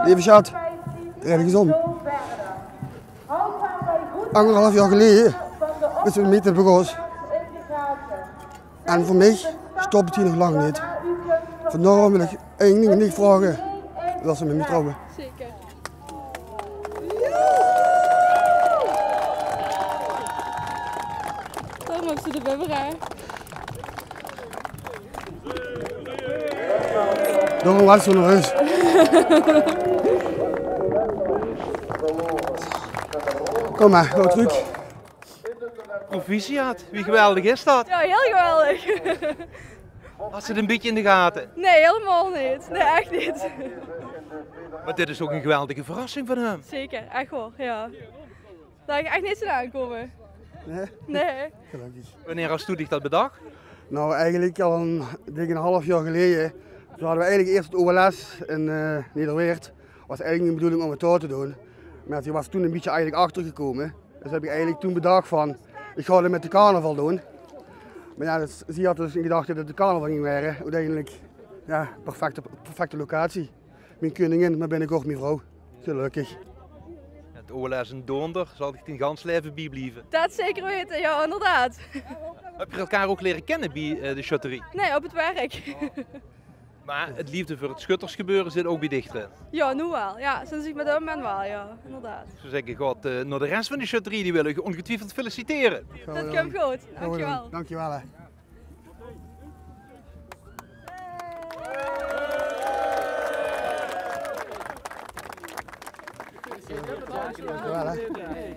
Lieve schat, draai eens om. 1,5 jaar geleden is het met begonnen. En voor mij stopt het hier nog lang niet. Vandaar wil ik één ding niet vragen. Dat ze me niet trouwen. Zeker. Dan mag ze de bubberij. Daarom was ze naar huis. Kom maar, ga terug. Proficiat, wie geweldig is dat? Ja, heel geweldig. Had ze het een beetje in de gaten? Nee, helemaal niet. Nee, echt niet. Maar dit is ook een geweldige verrassing van hem. Zeker, echt hoor, ja. Daar heb ik echt niet aan aankomen. Nee? Nee. Gelukkig. Wanneer had Stoedig dat bedacht? Nou, eigenlijk al een half jaar geleden. Toen hadden we eigenlijk eerst het OLS in Nederweert. Was eigenlijk de bedoeling om het daar te doen. Maar die was toen een beetje eigenlijk achtergekomen. Dus heb ik eigenlijk toen bedacht van, ik ga het met de carnaval doen. Maar ja, dus, ze had dus in gedachte dat het de carnaval ging worden. Uiteindelijk, ja, perfecte locatie. Mijn koningin, maar binnenkort mijn vrouw. Gelukkig. Het OLS in Doonder zal ik ten gans leven bijblijven. Dat zeker weten, ja, inderdaad. Heb je elkaar ook leren kennen bij de schutterie? Nee, op het werk. Maar het liefde voor het schuttersgebeuren zit ook bij dichteren. Ja, nu wel. Ja, sinds ik met hem ben wel, ja, inderdaad. Zo zeg ik, God, naar de rest van de schutterie die wil ik ongetwijfeld feliciteren. Dat komt goed, dankjewel. Dankjewel. Hè. Dankjewel. Hè.